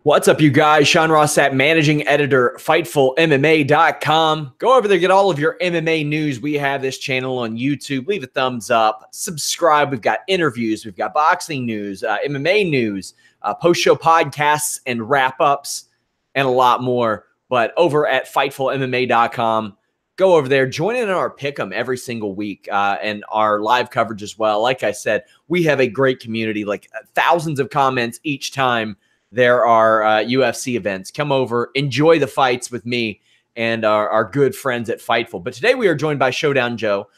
What's up, you guys? Sean Ross Sapp, managing editor, FightfulMMA.com. Go over there, get all of your MMA news. We have this channel on YouTube. Leave a thumbs up. Subscribe. We've got interviews. We've got boxing news, MMA news, post-show podcasts and wrap-ups, and a lot more. But over at FightfulMMA.com, go over there. Join in on our pick'em every single week and our live coverage as well. Like I said, we have a great community, like thousands of comments each time there are UFC events. Come over, enjoy the fights with me and our good friends at Fightful. But today we are joined by Showdown Joe.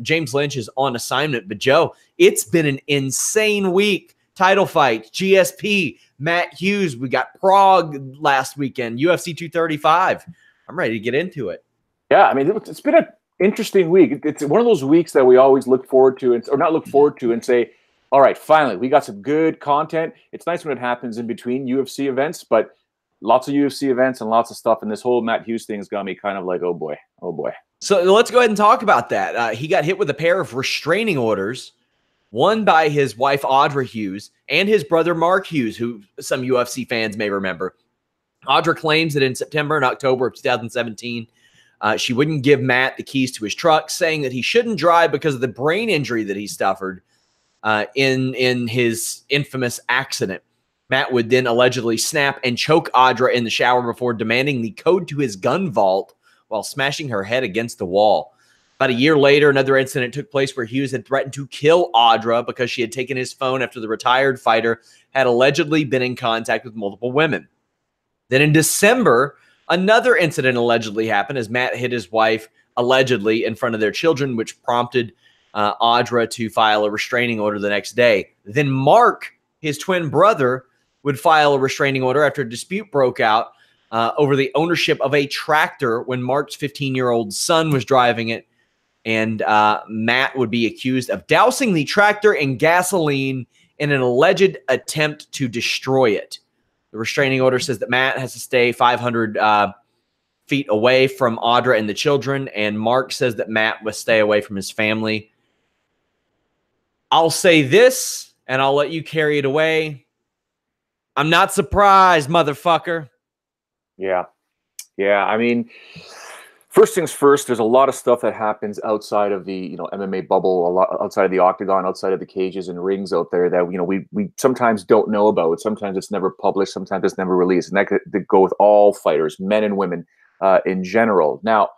James Lynch is on assignment. But Joe, it's been an insane week. Title fight, GSP, Matt Hughes. We got Prague last weekend, UFC 235. I'm ready to get into it. Yeah, I mean, it's been an interesting week. It's one of those weeks that we always look forward to, or not look forward to, and say, all right, finally, we got some good content. It's nice when it happens in between UFC events, but lots of UFC events and lots of stuff. And this whole Matt Hughes thing has got me kind of like, oh boy, oh boy. So let's go ahead and talk about that. He got hit with a pair of restraining orders, one by his wife, Audra Hughes, and his brother, Mark Hughes, who some UFC fans may remember. Audra claims that in September and October of 2017, she wouldn't give Matt the keys to his truck, saying that he shouldn't drive because of the brain injury that he suffered in his infamous accident. Matt would then allegedly snap and choke Audra in the shower before demanding the code to his gun vault while smashing her head against the wall. About a year later, another incident took place where Hughes had threatened to kill Audra because she had taken his phone after the retired fighter had allegedly been in contact with multiple women. Then in December, another incident allegedly happened as Matt hit his wife allegedly in front of their children, which prompted Audra to file a restraining order the next day. Then Mark, his twin brother, would file a restraining order after a dispute broke out over the ownership of a tractor when Mark's 15-year-old son was driving it. And Matt would be accused of dousing the tractor in gasoline in an alleged attempt to destroy it. The restraining order says that Matt has to stay 500 feet away from Audra and the children, and Mark says that Matt must stay away from his family. I'll say this, and I'll let you carry it away. I'm not surprised, motherfucker. Yeah. Yeah, I mean, first things first, there's a lot of stuff that happens outside of the, MMA bubble, a lot outside of the octagon, outside of the cages and rings out there that, we sometimes don't know about. Sometimes it's never published, sometimes it's never released. And that could go with all fighters, men and women in general. Now,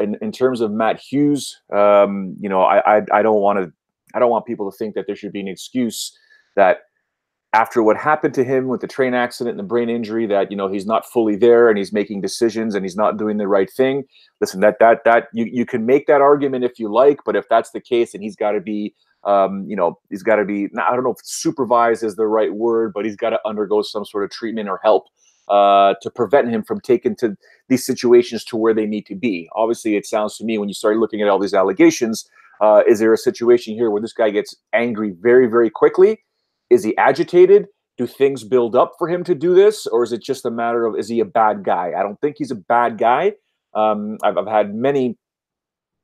in terms of Matt Hughes, I don't want people to think that there should be an excuse that after what happened to him with the train accident and the brain injury that, he's not fully there and he's making decisions and he's not doing the right thing. Listen, you can make that argument if you like, but if that's the case, and he's got to be, he's got to be, I don't know if supervised is the right word, but he's got to undergo some sort of treatment or help to prevent him from taking to these situations to where they need to be. Obviously, it sounds to me when you start looking at all these allegations, is there a situation here where this guy gets angry very, very quickly? Is he agitated? Do things build up for him to do this? Or is it just a matter of, is he a bad guy? I don't think he's a bad guy. I've had many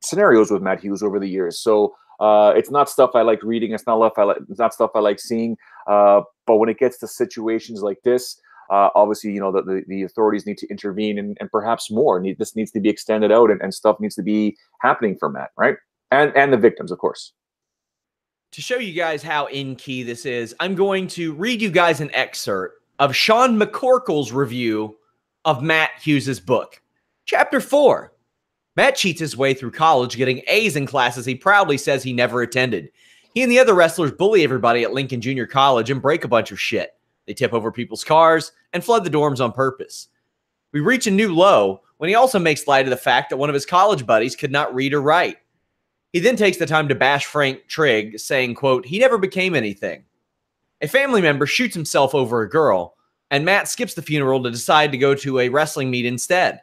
scenarios with Matt Hughes over the years. So it's not stuff I like reading. It's not stuff I like seeing. But when it gets to situations like this, obviously, the authorities need to intervene and perhaps more. This needs to be extended out and stuff needs to be happening for Matt, right? And the victims, of course. To show you guys how in key this is, I'm going to read you guys an excerpt of Sean McCorkle's review of Matt Hughes' book. Chapter 4. Matt cheats his way through college, getting A's in classes he proudly says he never attended. He and the other wrestlers bully everybody at Lincoln Junior College and break a bunch of shit. They tip over people's cars and flood the dorms on purpose. We reach a new low when he also makes light of the fact that one of his college buddies could not read or write. He then takes the time to bash Frank Trigg, saying, quote, he never became anything. A family member shoots himself over a girl, and Matt skips the funeral to decide to go to a wrestling meet instead.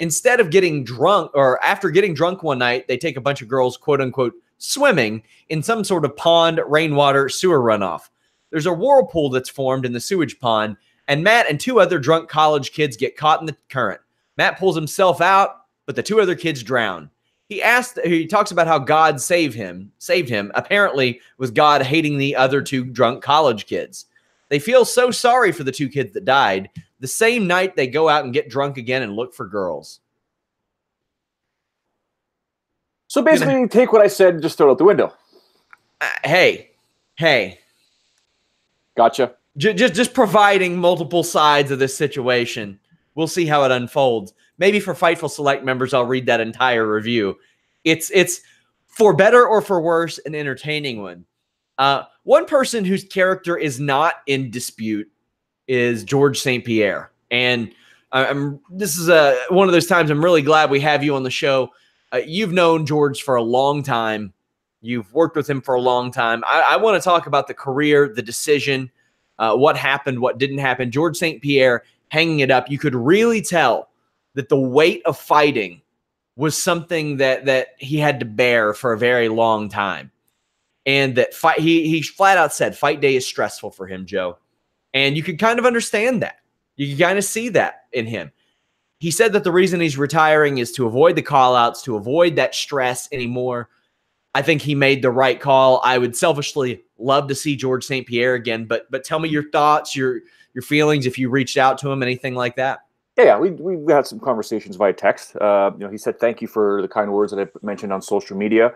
Instead of getting drunk, or after getting drunk one night, they take a bunch of girls, quote unquote, swimming in some sort of pond, rainwater, sewer runoff. There's a whirlpool that's formed in the sewage pond, and Matt and two other drunk college kids get caught in the current. Matt pulls himself out, but the two other kids drown. He talks about how God saved him, apparently with God hating the other two drunk college kids. They feel so sorry for the 2 kids that died. The same night, they go out and get drunk again and look for girls. So basically, take what I said and just throw it out the window. Hey. Gotcha. Just providing multiple sides of this situation. We'll see how it unfolds. Maybe for Fightful Select members, I'll read that entire review. It's for better or for worse, an entertaining one. One person whose character is not in dispute is George St-Pierre. And this is one of those times I'm really glad we have you on the show. You've known George for a long time. You've worked with him for a long time. I want to talk about the career, the decision, what happened, what didn't happen. George St-Pierre hanging it up. You could really tell that the weight of fighting was something that he had to bear for a very long time. And that he flat out said fight day is stressful for him, Joe. And you could kind of understand that. You can kind of see that in him. He said that the reason he's retiring is to avoid the call-outs, to avoid that stress anymore. I think he made the right call. I would selfishly love to see George St-Pierre again, but tell me your thoughts, your feelings, if you reached out to him, anything like that. Yeah, we had some conversations via text. He said thank you for the kind words that I mentioned on social media,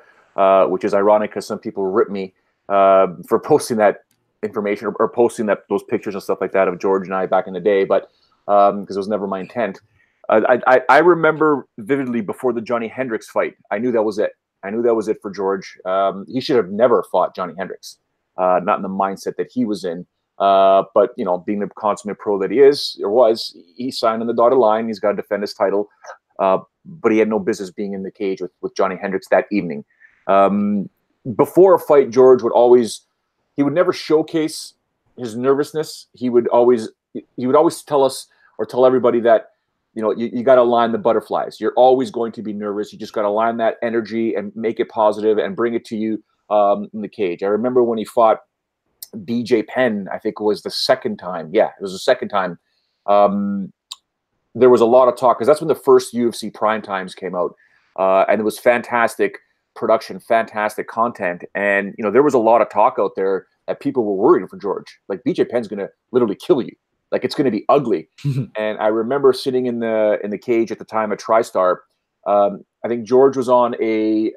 which is ironic because some people rip me for posting that information or posting those pictures and stuff like that of George and I back in the day, but because it was never my intent. I remember vividly before the Johnny Hendricks fight, I knew that was it. I knew that was it for George. He should have never fought Johnny Hendricks, not in the mindset that he was in. But, being the consummate pro that he is or was, he signed on the dotted line. He's got to defend his title. But he had no business being in the cage with Johnny Hendricks that evening. Before a fight, George he would never showcase his nervousness. He would always tell us or tell everybody that, you got to align the butterflies. You're always going to be nervous. You just got to align that energy and make it positive and bring it to you in the cage. I remember when he fought BJ Penn, I think it was the second time. Yeah, it was the second time. There was a lot of talk because that's when the first UFC Prime Times came out. And it was fantastic production, fantastic content. And, there was a lot of talk out there that people were worried for George. Like, BJ Penn's going to literally kill you. Like, it's going to be ugly. And I remember sitting in the cage at the time at TriStar. I think George was on a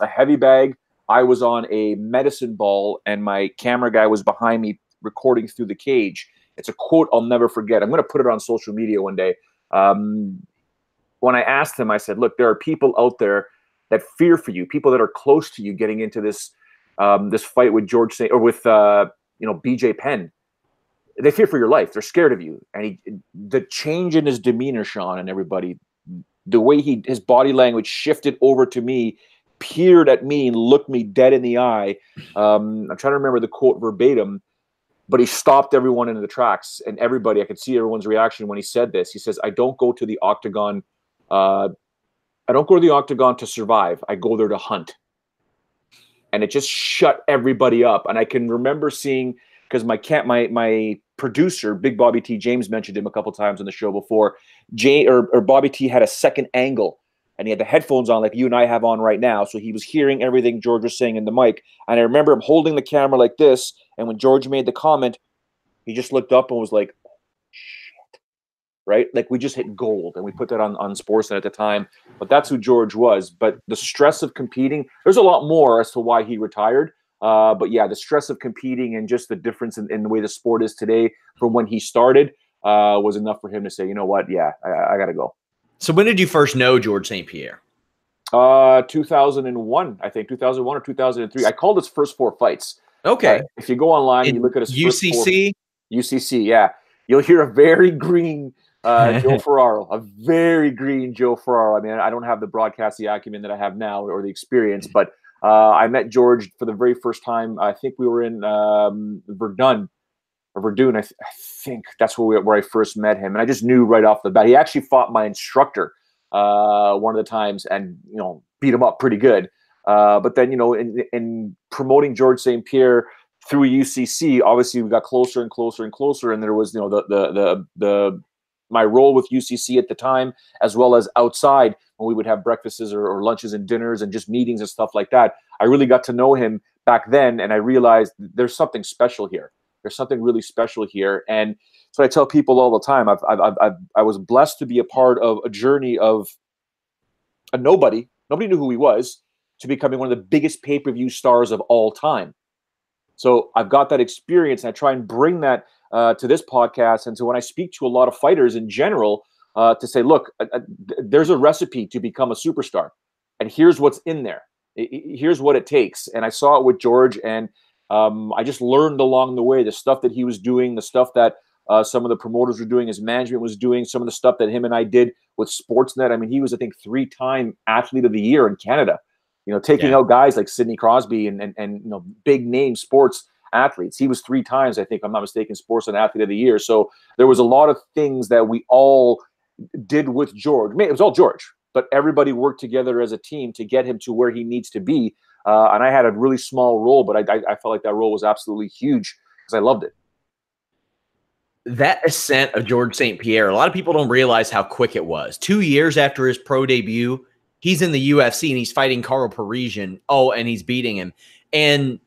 heavy bag. I was on a medicine ball, and my camera guy was behind me recording through the cage. It's a quote I'll never forget. I'm going to put it on social media one day. When I asked him, I said, look, there are people out there that fear for you, people that are close to you getting into this this fight with BJ Penn. They fear for your life. They're scared of you. And the change in his demeanor, Sean, and everybody, the way his body language shifted over to me, peered at me and looked me dead in the eye. I'm trying to remember the quote verbatim, but he stopped everyone in the tracks, and everybody, I could see everyone's reaction when he said this. He says, I don't go to the octagon. I don't go to the octagon to survive. I go there to hunt. And it just shut everybody up. And I can remember seeing, because my producer, Big Bobby T. James, mentioned him a couple times on the show before. Bobby T. had a second angle, and he had the headphones on like you and I have on right now. So he was hearing everything George was saying in the mic. And I remember him holding the camera like this. And when George made the comment, he just looked up and was like, shit, right? Like, we just hit gold. And we put that on Sportsnet at the time. But that's who George was. But the stress of competing, there's a lot more as to why he retired. But yeah, the stress of competing and just the difference in the way the sport is today from when he started was enough for him to say, you know what? Yeah, I got to go. So when did you first know George St-Pierre? 2001, I think 2001 or 2003. I called his first 4 fights. Okay. If you go online and you look at his UCC? UCC, yeah. You'll hear a very green Joe Ferraro, a very green Joe Ferraro. I mean, I don't have the broadcasting acumen that I have now or the experience, but I met George for the very first time. I think we were in Verdun. I think that's where I first met him. And I just knew right off the bat. He actually fought my instructor one of the times and, beat him up pretty good. But then, in promoting George St-Pierre through UCC, obviously we got closer and closer and closer. And there was, my role with UCC at the time, as well as outside when we would have breakfasts or lunches and dinners and just meetings and stuff like that. I really got to know him back then, and I realized there's something special here. There's something really special here. And so I tell people all the time, I was blessed to be a part of a journey of a nobody. Nobody knew who he was, to becoming one of the biggest pay-per-view stars of all time. So I've got that experience, and I try and bring that to this podcast. And so when I speak to a lot of fighters in general, to say, look, there's a recipe to become a superstar, and here's what's in there. Here's what it takes. And I saw it with George, and I just learned along the way the stuff that he was doing, the stuff that some of the promoters were doing, his management was doing, some of the stuff that him and I did with Sportsnet. I mean, he was, I think, 3-time Athlete of the Year in Canada. You know, taking out guys like Sidney Crosby and you know, big name sports athletes. He was 3 times, I think, if I'm not mistaken, Sportsnet Athlete of the Year. So there was a lot of things that we all did with George. It was all George, but everybody worked together as a team to get him to where he needs to be. And I had a really small role, but I felt like that role was absolutely huge because I loved it. That ascent of George St-Pierre, a lot of people don't realize how quick it was. 2 years after his pro debut, he's in the UFC and he's fighting Carl Parisian. Oh, and he's beating him. And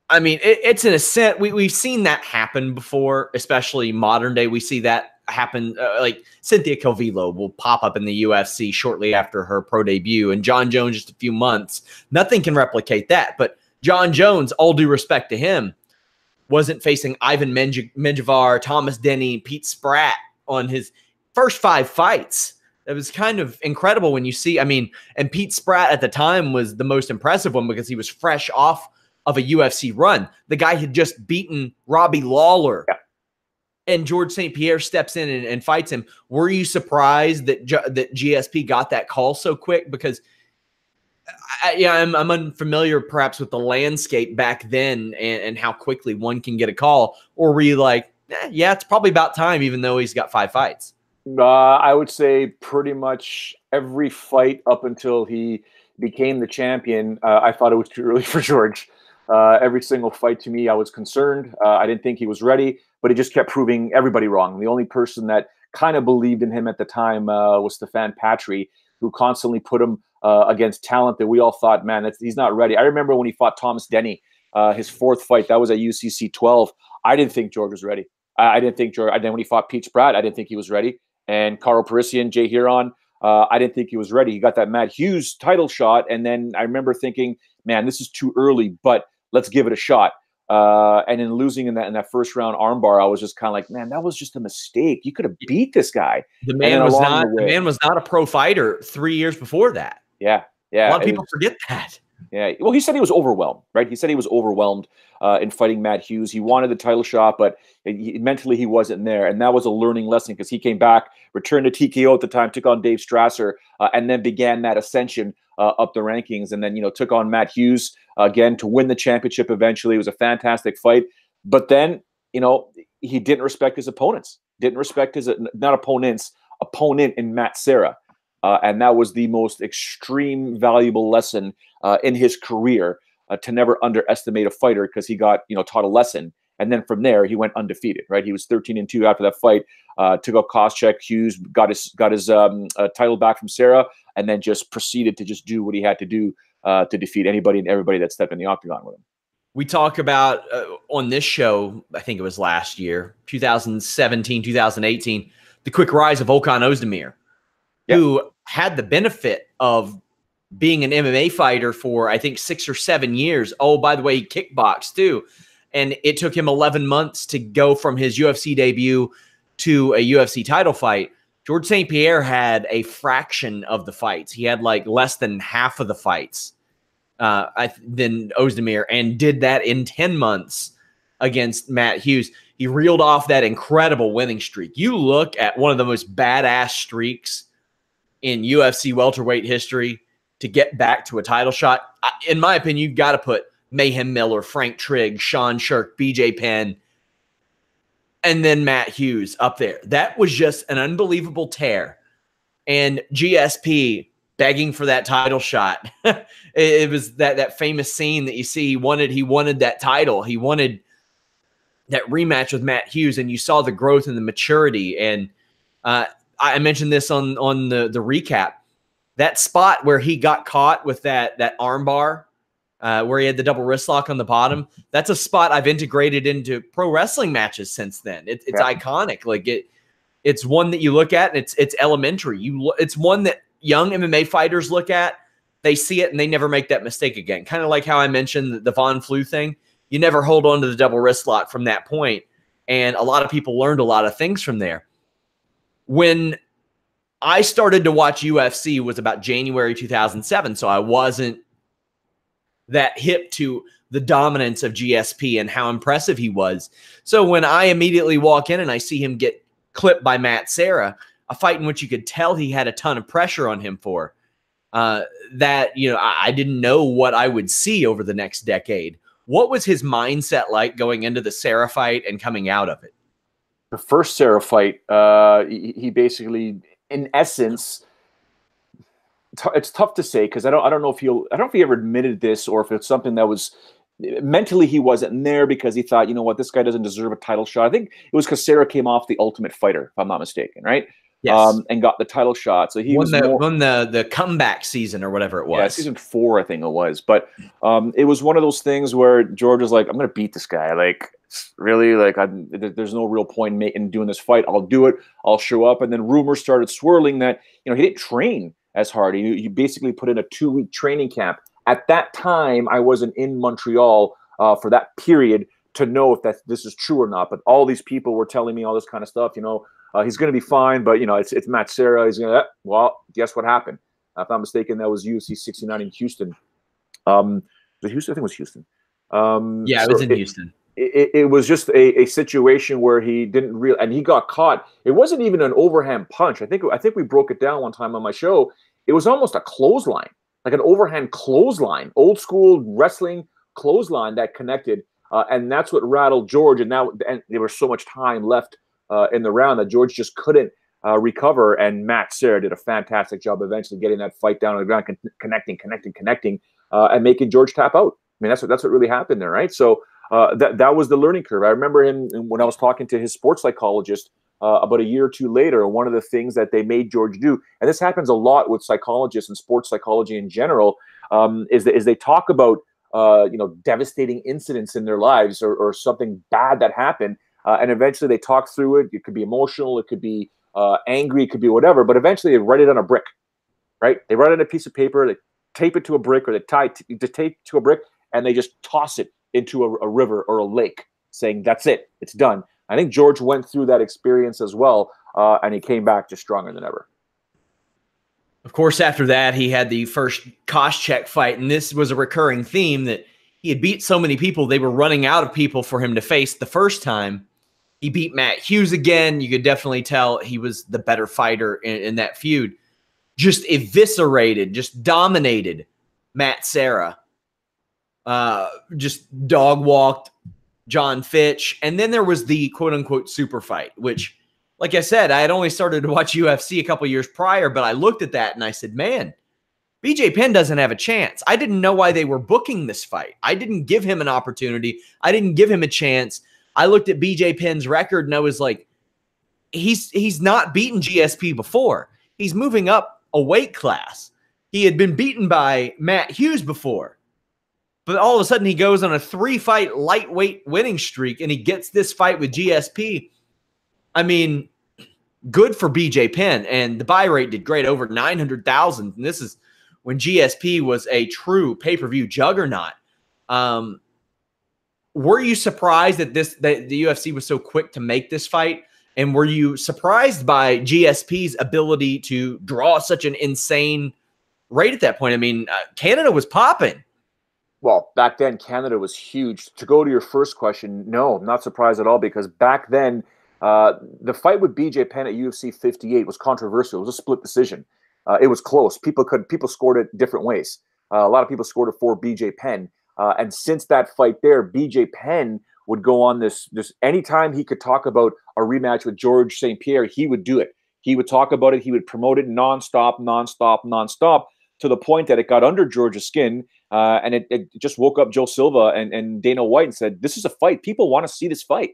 I mean, it's an ascent. We've seen that happen before, especially modern day. We see that happen. Like Cynthia Calvillo will pop up in the UFC shortly after her pro debut, and John Jones just a few months. Nothing can replicate that. But John Jones, all due respect to him, wasn't facing Ivan Menjivar, Thomas Denny, Pete Spratt on his first 5 fights. It was kind of incredible when you see, I mean, and Pete Spratt at the time was the most impressive one because he was fresh off of a UFC run. The guy had just beaten Robbie Lawler. Yeah. And George St-Pierre steps in and fights him. Were you surprised that that GSP got that call so quick? Because I'm unfamiliar perhaps with the landscape back then and how quickly one can get a call. Or were you like, yeah, it's probably about time, even though he's got 5 fights? I would say pretty much every fight up until he became the champion, I thought it was too early for George. Every single fight to me, I was concerned. I didn't think he was ready, but he just kept proving everybody wrong. The only person that kind of believed in him at the time was Stefan Patry, who constantly put him against talent that we all thought, man, he's not ready. I remember when he fought Thomas Denny, his 4th fight, that was at UCC 12. I didn't think George was ready. I didn't think George. And then when he fought Pete Spratt, I didn't think he was ready. And Carl Parisian, Jay Huron, I didn't think he was ready. He got that Matt Hughes title shot, and then I remember thinking, man, this is too early, but let's give it a shot. And in losing in that first round armbar, I was just kind of like, man, that was just a mistake. You could have beat this guy. The man was not a pro fighter 3 years before that. Yeah. A lot of people forget that. Yeah. Well, he said he was overwhelmed, right? He said he was overwhelmed in fighting Matt Hughes. He wanted the title shot, but mentally he wasn't there. And that was a learning lesson because he came back, returned to TKO at the time, took on Dave Strasser, and then began that ascension up the rankings. And then, took on Matt Hughes again to win the championship eventually. It was a fantastic fight. But then, he didn't respect his opponents, didn't respect his, not opponents, opponent in Matt Serra. And that was the most extreme valuable lesson in his career, to never underestimate a fighter because he got, taught a lesson. And then from there, he went undefeated, right? He was 13-2 after that fight, took out Koscheck. Hughes got his title back from Serra, and then just proceeded to just do what he had to do to defeat anybody and everybody that stepped in the octagon with him. We talk about on this show, I think it was last year, 2017, 2018, the quick rise of Volkan Ozdemir, who had the benefit of being an MMA fighter for, I think, 6 or 7 years. Oh, by the way, he kickboxed too. And it took him 11 months to go from his UFC debut to a UFC title fight. George St-Pierre had a fraction of the fights. He had like less than half of the fights than Ozdemir, and did that in 10 months against Matt Hughes. He reeled off that incredible winning streak. You look at one of the most badass streaks in UFC welterweight history to get back to a title shot. In my opinion, you've got to put Mayhem Miller, Frank Trigg, Sean Shirk, BJ Penn, and then Matt Hughes up there. That was just an unbelievable tear. And GSP begging for that title shot. It was that famous scene that you see. He wanted that title. He wanted that rematch with Matt Hughes, and you saw the growth and the maturity. And I mentioned this on the recap. That spot where he got caught with that arm bar where he had the double wrist lock on the bottom. That's a spot I've integrated into pro wrestling matches since then. It's iconic. Like it's one that you look at and it's elementary. It's one that young MMA fighters look at, they see it and they never make that mistake again. Kind of like how I mentioned the Von Flue thing. You never hold on to the double wrist lock from that point. And a lot of people learned a lot of things from there. When I started to watch UFC was about January 2007, so I wasn't that hip to the dominance of GSP and how impressive he was. So when I immediately walk in and I see him get clipped by Matt Serra, a fight in which you could tell he had a ton of pressure on him for, that, I didn't know what I would see over the next decade. What was his mindset like going into the Serra fight and coming out of it? The first Serra fight, he basically, in essence, it's tough to say because I don't know if he ever admitted this or if it's something that was mentally he wasn't there because he thought, you know what, this guy doesn't deserve a title shot. I think it was because Serra came off the Ultimate Fighter, if I'm not mistaken, right? Yes. And got the title shot. So he won the comeback season or whatever it was. Yeah, season 4, I think it was. But it was one of those things where George was like, I'm going to beat this guy. Like, really? Like, there's no real point in doing this fight. I'll do it. I'll show up. And then rumors started swirling that, he didn't train as hard. He basically put in a 2-week training camp. At that time, I wasn't in Montreal for that period to know if this is true or not. But all these people were telling me all this kind of stuff, he's going to be fine, but, it's Matt Serra. He's going to, well, guess what happened? If I'm not mistaken, that was UFC 69 in Houston. Houston? I think it was Houston. Yeah, it was in Houston. It was just a situation where he didn't really, and he got caught. It wasn't even an overhand punch. I think we broke it down one time on my show. It was almost a clothesline, like an overhand clothesline, old school wrestling clothesline that connected. And that's what rattled George. And there was so much time left in the round that George just couldn't recover. And Matt Serra did a fantastic job eventually getting that fight down on the ground, connecting, and making George tap out. I mean, that's what really happened there, right? So that was the learning curve. I remember him when I was talking to his sports psychologist about a year or two later. One of the things that they made George do, and this happens a lot with psychologists and sports psychology in general, is they talk about devastating incidents in their lives or something bad that happened. And eventually they talk through it. It could be emotional. It could be angry. It could be whatever. But eventually they write it on a brick, right? They write it on a piece of paper. They tape it to a brick, or they tape to a brick, and they just toss it into a river or a lake, saying, that's it. It's done. I think George went through that experience as well, and he came back just stronger than ever. Of course, after that, he had the first Koscheck fight, and this was a recurring theme that he had beat so many people, they were running out of people for him to face the first time. He beat Matt Hughes again. You could definitely tell he was the better fighter in that feud. Just eviscerated, just dominated Matt Serra. Just dog-walked John Fitch. And then there was the quote-unquote super fight, which, like I said, I had only started to watch UFC a couple years prior, but I looked at that and I said, man, BJ Penn doesn't have a chance. I didn't know why they were booking this fight. I didn't give him an opportunity. I didn't give him a chance. I looked at BJ Penn's record and I was like, he's not beaten GSP before. He's moving up a weight class. He had been beaten by Matt Hughes before. But all of a sudden he goes on a 3-fight lightweight winning streak and he gets this fight with GSP. I mean, good for BJ Penn. And the buy rate did great, over 900,000. And this is when GSP was a true pay-per-view juggernaut. Were you surprised that the UFC was so quick to make this fight? And were you surprised by GSP's ability to draw such an insane rate at that point? I mean, Canada was popping. Well, back then, Canada was huge. To go to your first question, no, I'm not surprised at all, because back then, the fight with BJ Penn at UFC 58 was controversial. It was a split decision. It was close. People scored it different ways. A lot of people scored it for BJ Penn. And since that fight there, BJ Penn would go on this anytime he could talk about a rematch with George St-Pierre, he would do it. He would talk about it. He would promote it nonstop, to the point that it got under George's skin. And it just woke up Joe Silva and Dana White and said, this is a fight. People want to see this fight.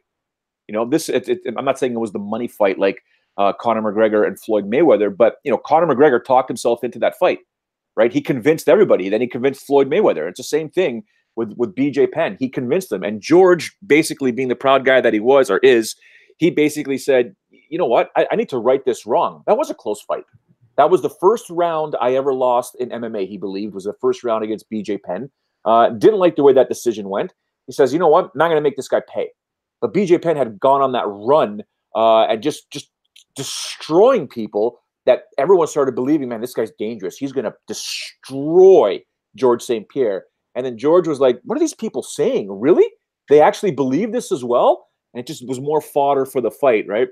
I'm not saying it was the money fight like Conor McGregor and Floyd Mayweather, but, Conor McGregor talked himself into that fight, right? He convinced everybody. Then he convinced Floyd Mayweather. It's the same thing with BJ Penn. He convinced them. And George, basically being the proud guy that he was or is, he basically said, you know what? I need to right this wrong. That was a close fight. That was the first round I ever lost in MMA, he believed, was the first round against BJ Penn. Didn't like the way that decision went. He says, you know what? I'm not going to make this guy pay. But BJ Penn had gone on that run and just destroying people that everyone started believing, man, this guy's dangerous. He's going to destroy George St-Pierre. And then George was like, what are these people saying? Really? They actually believe this as well? And it just was more fodder for the fight, right?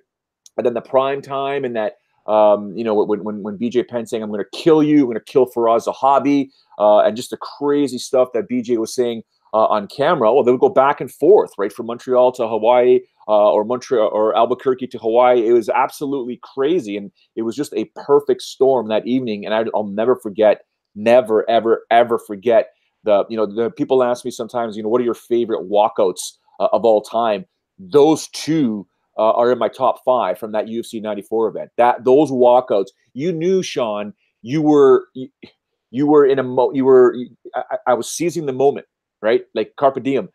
And then the prime time and that, you know, when BJ Penn saying, I'm going to kill you, I'm going to kill Faraz Zahabi, and just the crazy stuff that BJ was saying on camera. Well, they would go back and forth, right, from Montreal to Hawaii, or Montreal or Albuquerque to Hawaii. It was absolutely crazy, and it was just a perfect storm that evening. And I'll never forget, never, ever, ever forget the people ask me sometimes, you know, what are your favorite walkouts of all time? Those two are in my top 5 from that UFC 94 event. Those walkouts, you knew, Sean, you were in I was seizing the moment, right? Like carpe diem.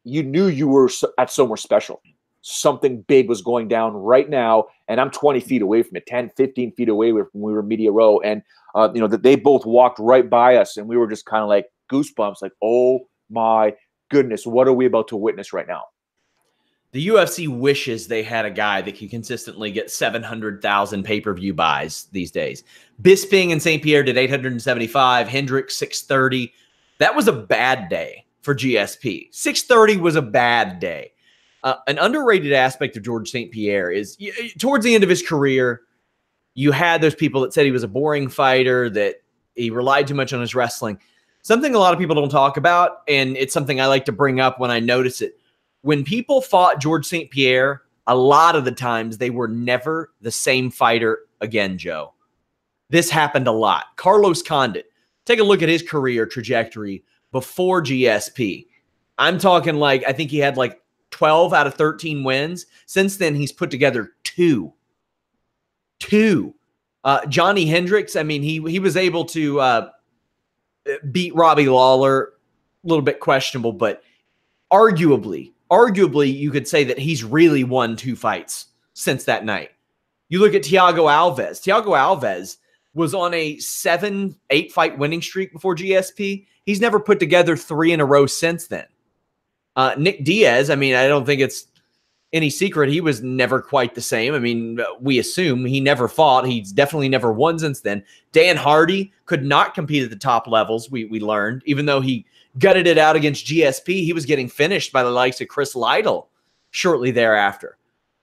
You knew you were at somewhere special. Something big was going down right now, and I'm 20 feet away from it, 10, 15 feet away when we were media row, and you know, that they both walked right by us, and we were just kind of like goosebumps, like, oh my goodness, what are we about to witness right now? The UFC wishes they had a guy that could consistently get 700,000 pay-per-view buys these days. Bisping and St-Pierre did 875, Hendricks 630. That was a bad day for GSP. 630 was a bad day. An underrated aspect of George St-Pierre is towards the end of his career, you had those people that said he was a boring fighter, that he relied too much on his wrestling. Something a lot of people don't talk about, and it's something I like to bring up when I notice it. When people fought George St-Pierre, a lot of the times they were never the same fighter again, Joe. This happened a lot. Carlos Condit, take a look at his career trajectory before GSP. I'm talking like, I think he had like 12 out of 13 wins. Since then, he's put together two. Johnny Hendricks, I mean, he was able to beat Robbie Lawler, a little bit questionable, but arguably, you could say that he's really won 2 fights since that night. You look at Thiago Alves. Thiago Alves was on a 7-8 fight winning streak before GSP. He's never put together 3 in a row since then. Nick Diaz, I mean, I don't think it's any secret he was never quite the same. I mean, we assume he never fought. He's definitely never won since then. Dan Hardy could not compete at the top levels, we learned, even though he gutted it out against GSP. He was getting finished by the likes of Chris Lytle shortly thereafter.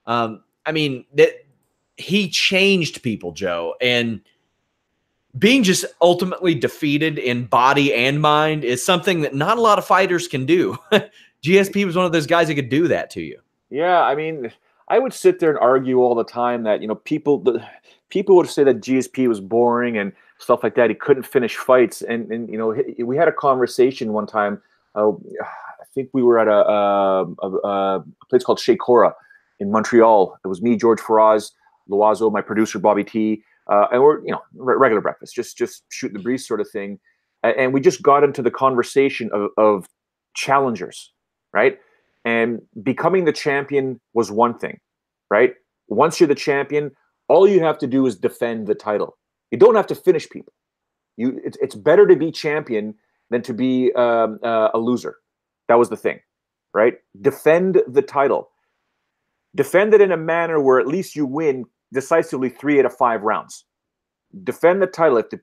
I mean, he changed people, Joe, and being just ultimately defeated in body and mind is something that not a lot of fighters can do. GSP was one of those guys that could do that to you. Yeah, I mean, I would sit there and argue all the time that, you know, people would say that GSP was boring and stuff like that. He couldn't finish fights. And you know, we had a conversation one time. I think we were at a place called Chez Cora in Montreal. It was me, George Faraz, Loiseau, my producer, Bobby T. And we're, you know, regular breakfast, just shooting the breeze sort of thing. And we just got into the conversation of challengers, right? And becoming the champion was one thing, right? Once you're the champion, all you have to do is defend the title. You don't have to finish people. It's better to be champion than to be a loser. That was the thing, right? Defend the title. Defend it in a manner where at least you win decisively 3 out of 5 rounds. Defend the title. If the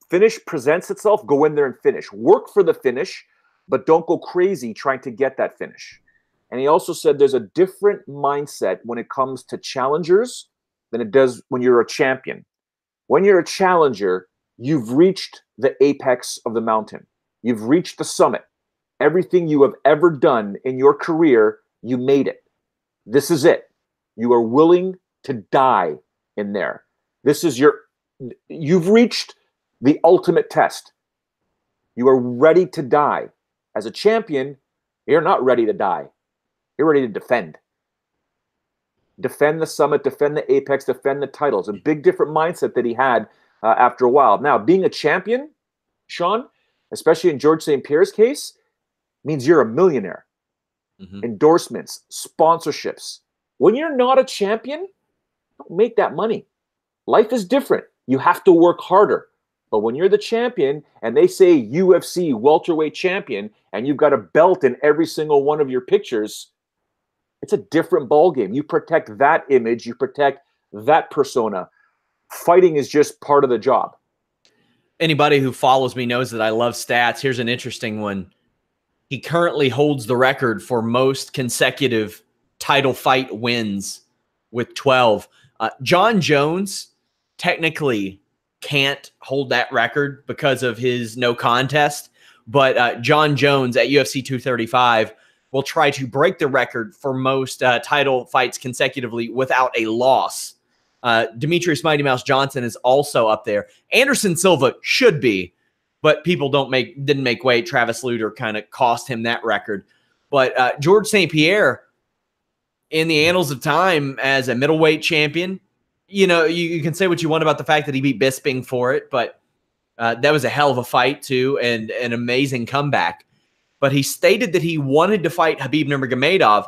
finish presents itself, go in there and finish. Work for the finish, but don't go crazy trying to get that finish. And he also said there's a different mindset when it comes to challengers than it does when you're a champion. When you're a challenger, you've reached the apex of the mountain. You've reached the summit. Everything you have ever done in your career, you made it. This is it. You are willing to die in there. You've reached the ultimate test. You are ready to die. As a champion, you're not ready to die. You're ready to defend. Defend the summit, defend the apex, defend the titles. A big different mindset that he had after a while. Now, being a champion, Sean, especially in George St. Pierre's case, means you're a millionaire. Endorsements, sponsorships. When you're not a champion, don't make that money. Life is different. You have to work harder. But when you're the champion and they say UFC welterweight champion and you've got a belt in every single one of your pictures, it's a different ballgame. You protect that image. You protect that persona. Fighting is just part of the job. Anybody who follows me knows that I love stats. Here's an interesting one. He currently holds the record for most consecutive title fight wins with 12. John Jones technically can't hold that record because of his no contest, but John Jones at UFC 235 will try to break the record for most title fights consecutively without a loss. Demetrius Mighty Mouse Johnson is also up there. Anderson Silva should be, but people didn't make weight. Travis Lutter kind of cost him that record. But George St-Pierre, in the annals of time as a middleweight champion, you know, you can say what you want about the fact that he beat Bisping for it, but that was a hell of a fight too, and an amazing comeback. But he stated that he wanted to fight Khabib Nurmagomedov.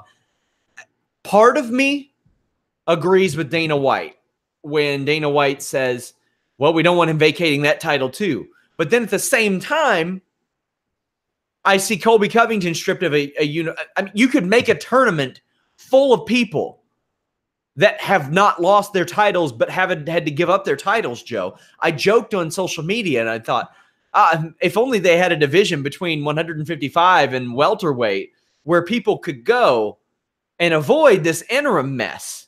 Part of me agrees with Dana White when Dana White says, well, we don't want him vacating that title too. But then at the same time, I see Colby Covington stripped of a unit. I mean, you could make a tournament full of people that have not lost their titles but haven't had to give up their titles, Joe. I joked on social media and I thought, if only they had a division between 155 and welterweight where people could go and avoid this interim mess.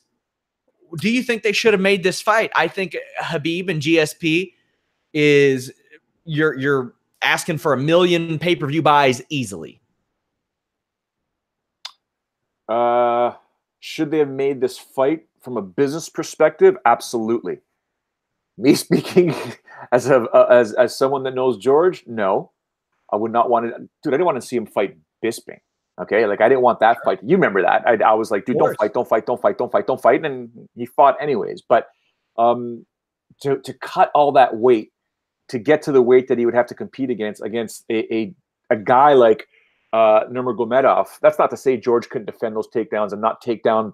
Do you think they should have made this fight? I think Khabib and GSP is you're asking for 1 million pay-per-view buys easily. Should they have made this fight from a business perspective? Absolutely. Me speaking as someone that knows George, no. I would not want to. Dude, I didn't want to see him fight Bisping. Okay, like I didn't want that fight. You remember that? I was like, dude, don't fight, and he fought anyways. But to cut all that weight to get to the weight that he would have to compete against a guy like Nurmagomedov. That's not to say George couldn't defend those takedowns and not take down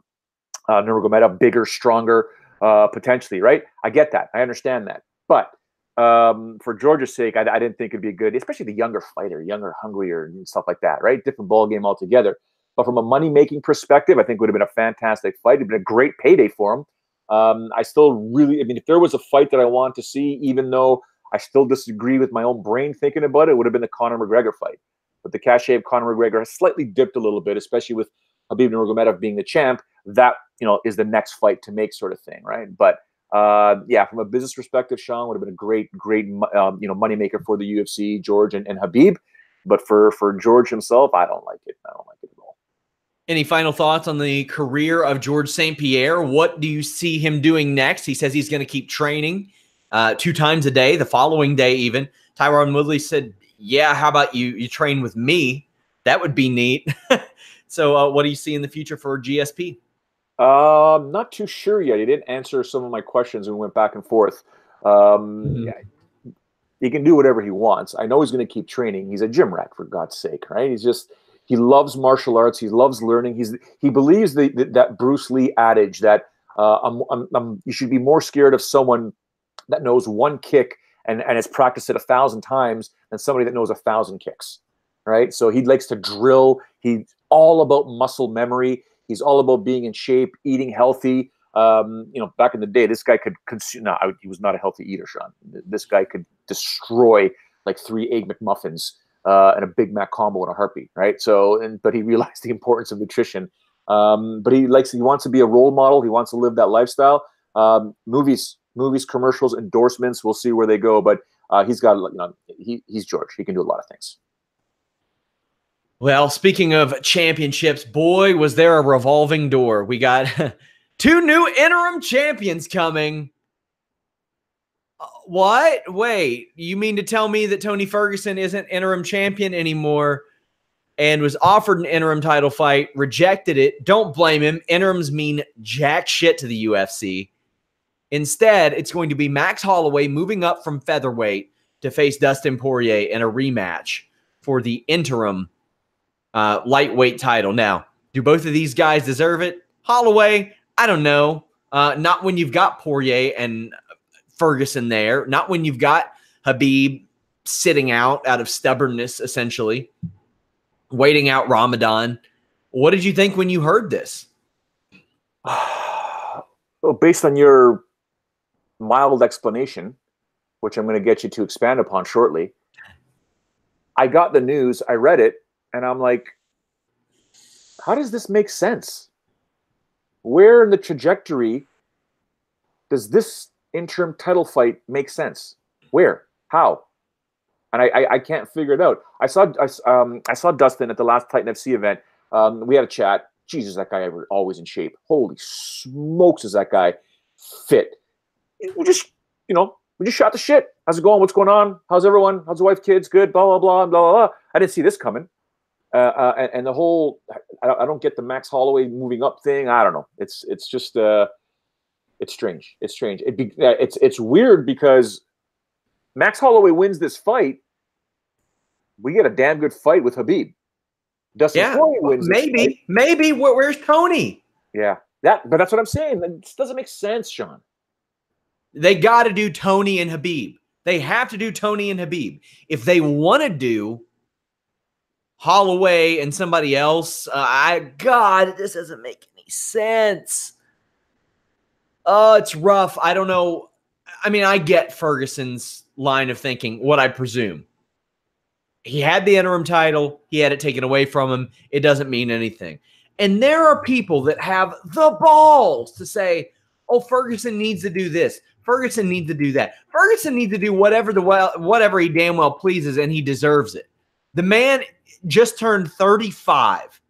Nurmagomedov, bigger, stronger, potentially, right? I get that. I understand that. But for George's sake, I didn't think it'd be good, especially the younger fighter, younger, hungrier, and stuff like that, right? Different ball game altogether. But from a money-making perspective, I think it would have been a fantastic fight. It'd been a great payday for him. I still really, I mean, if there was a fight that I wanted to see, even though I still disagree with my own brain thinking about it, it would have been the Conor McGregor fight. But the cachet of Conor McGregor has slightly dipped a little bit, especially with Khabib Nurmagomedov being the champ. That, you know, is the next fight to make, sort of thing, right? But yeah, from a business perspective, Sean, would have been a great moneymaker for the UFC, George and Khabib. But for George himself, I don't like it. I don't like it at all. Any final thoughts on the career of George St-Pierre? What do you see him doing next? He says he's going to keep training 2 times a day, the following day even. Tyron Woodley said, yeah, how about you train with me? That would be neat. So what do you see in the future for GSP? Not too sure yet. He didn't answer some of my questions and we went back and forth. Yeah, he can do whatever he wants. I know he's going to keep training. He's a gym rat, for God's sake, right? He loves martial arts. He loves learning. He believes that Bruce Lee adage that you should be more scared of someone that knows one kick and has practiced it 1,000 times than somebody that knows 1,000 kicks, right? So he likes to drill. He's all about muscle memory. He's all about being in shape, eating healthy. Back in the day, this guy could consume. No, he was not a healthy eater, Sean. This guy could destroy like 3 Egg McMuffins and a Big Mac combo in a heartbeat, right? So, but he realized the importance of nutrition. But he wants to be a role model. He wants to live that lifestyle. Movies, commercials, endorsements. We'll see where they go. But he's got, he's George. He can do a lot of things. Well, speaking of championships, boy, was there a revolving door. We got 2 new interim champions coming. What? Wait, you mean to tell me that Tony Ferguson isn't interim champion anymore and was offered an interim title fight, rejected it? Don't blame him. Interims mean jack shit to the UFC. Instead, it's going to be Max Holloway moving up from featherweight to face Dustin Poirier in a rematch for the interim lightweight title. Now, do both of these guys deserve it? Holloway, I don't know. Not when you've got Poirier and Ferguson there. Not when you've got Khabib sitting out of stubbornness, essentially, waiting out Ramadan. What did you think when you heard this? Well, based on your mild explanation, which I'm going to get you to expand upon shortly, I got the news, I read it, and I'm like, how does this make sense? Where in the trajectory does this interim title fight make sense? Where? How? And I can't figure it out. I saw Dustin at the last Titan FC event. We had a chat. Jesus, that guy always in shape. Holy smokes, is that guy fit? We just shot the shit. How's it going? What's going on? How's everyone? How's the wife, kids? Good. Blah blah blah blah blah. I didn't see this coming. And the whole, I don't get the Max Holloway moving up thing. I don't know. It's just it's strange. It's strange. It's weird because Max Holloway wins this fight. We get a damn good fight with Khabib. Dustin Poirier wins. Maybe. Where's Tony? Yeah, but that's what I'm saying. It just doesn't make sense, Sean. They got to do Tony and Khabib. They have to do Tony and Khabib. If they want to do Holloway and somebody else, God, this doesn't make any sense. Oh, it's rough. I don't know. I mean, I get Ferguson's line of thinking, what I presume. He had the interim title. He had it taken away from him. It doesn't mean anything. And there are people that have the balls to say, oh, Ferguson needs to do this. Ferguson needs to do that. Ferguson needs to do whatever he damn well pleases, and he deserves it. The man just turned 35.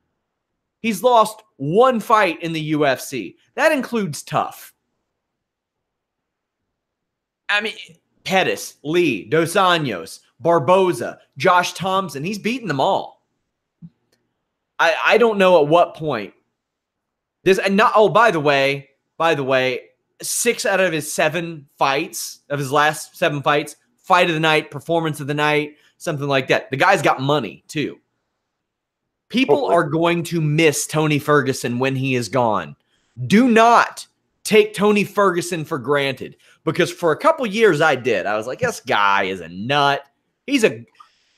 He's lost one fight in the UFC. That includes tough. I mean, Pettis, Lee, Dos Anjos, Barboza, Josh Thompson. He's beaten them all. I don't know at what point. By the way, 6 out of his 7 fights, of his last 7 fights, fight of the night, performance of the night, something like that. The guy's got money, too. People are going to miss Tony Ferguson when he is gone. Do not take Tony Ferguson for granted, because for a couple years I did. I was like, this guy is a nut.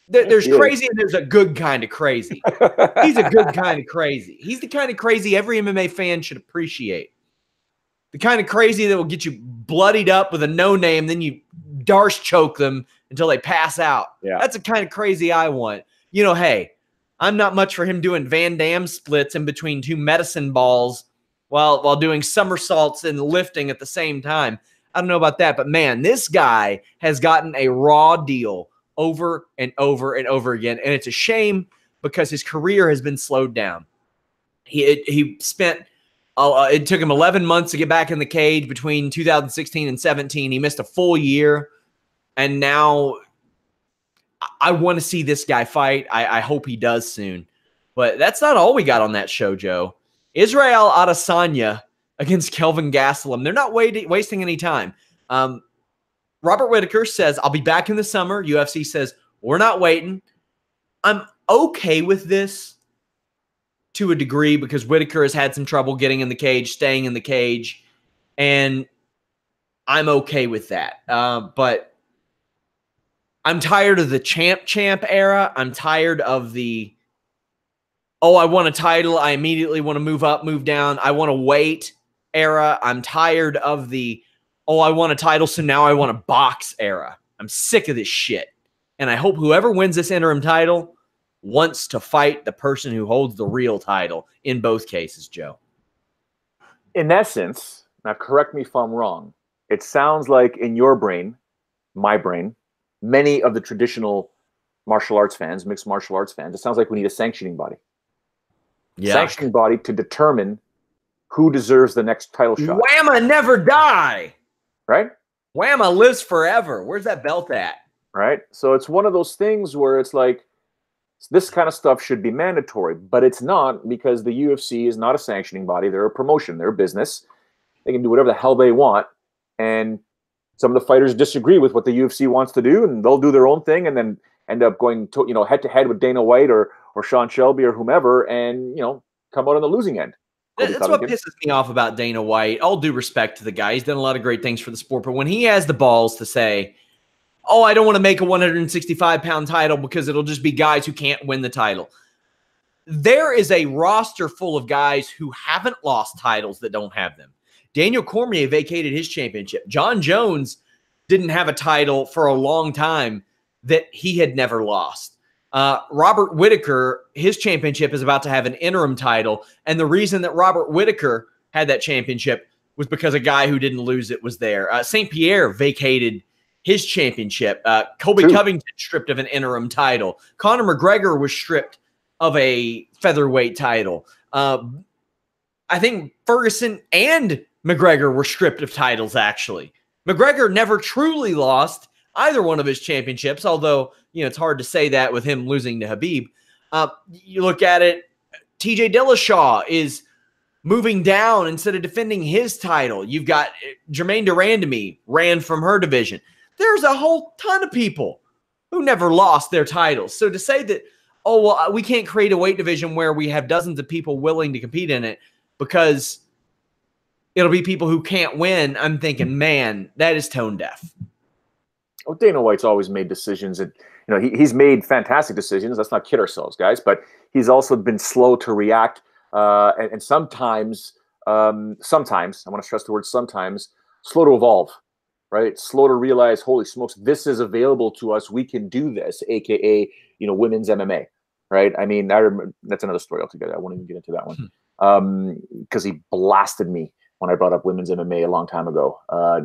There's crazy and there's a good kind of crazy. He's a good kind of crazy. He's the kind of crazy every MMA fan should appreciate. The kind of crazy that will get you bloodied up with a no-name, then you Darce choke them until they pass out. Yeah. That's the kind of crazy I want. You know, hey, I'm not much for him doing Van Damme splits in between 2 medicine balls while doing somersaults and lifting at the same time. I don't know about that, but man, this guy has gotten a raw deal over and over and over again, and it's a shame because his career has been slowed down. He spent it took him 11 months to get back in the cage between 2016 and 17. He missed a full year, and now I want to see this guy fight. I hope he does soon. But that's not all we got on that show, Joe. Israel Adesanya against Kelvin Gastelum. They're not wasting any time. Robert Whittaker says, I'll be back in the summer. UFC says, we're not waiting. I'm okay with this to a degree because Whittaker has had some trouble getting in the cage, staying in the cage, and I'm okay with that. But I'm tired of the champ era. I'm tired of the, oh, I want a title, I immediately want to move up, move down, I want to wait era. I'm tired of the, oh, I want a title, so now I want a box era. I'm sick of this shit. And I hope whoever wins this interim title wants to fight the person who holds the real title in both cases, Joe. In essence, now correct me if I'm wrong, it sounds like in your brain, my brain, many of the traditional martial arts fans, mixed martial arts fans, it sounds like we need a sanctioning body. Yeah. Sanctioning body to determine who deserves the next title shot. Whamma never die. Right? Whamma lives forever. Where's that belt at? Right? So it's one of those things where it's like, this kind of stuff should be mandatory, but it's not, because the UFC is not a sanctioning body. They're a promotion. They're a business. They can do whatever the hell they want. and some of the fighters disagree with what the UFC wants to do, and they'll do their own thing, and then end up going to, head to head with Dana White or Sean Shelby or whomever, and come out on the losing end. That's what pisses me off about Dana White. All due respect to the guy, he's done a lot of great things for the sport, but when he has the balls to say, "Oh, I don't want to make a 165-pound title because it'll just be guys who can't win the title," there is a roster full of guys who haven't lost titles that don't have them. Daniel Cormier vacated his championship. John Jones didn't have a title for a long time that he had never lost. Robert Whittaker, his championship is about to have an interim title. And the reason that Robert Whittaker had that championship was because a guy who didn't lose it was there. St-Pierre vacated his championship. Colby Covington stripped of an interim title. Conor McGregor was stripped of a featherweight title. I think Ferguson and McGregor were stripped of titles, actually. McGregor never truly lost either one of his championships, although, it's hard to say that with him losing to Khabib. You look at it, TJ Dillashaw is moving down instead of defending his title. You've got Jermaine Durandamy ran from her division. There's a whole ton of people who never lost their titles. So to say that, oh, well, we can't create a weight division where we have dozens of people willing to compete in it because it'll be people who can't win, I'm thinking, man, that is tone deaf. Well, Dana White's always made decisions, and he's made fantastic decisions. Let's not kid ourselves, guys. But he's also been slow to react, and sometimes I want to stress the word sometimes, slow to evolve, right? Slow to realize, holy smokes, this is available to us. We can do this, aka women's MMA, right? I mean, I remember, that's another story altogether. I won't even get into that one because he blasted me when I brought up women's MMA a long time ago.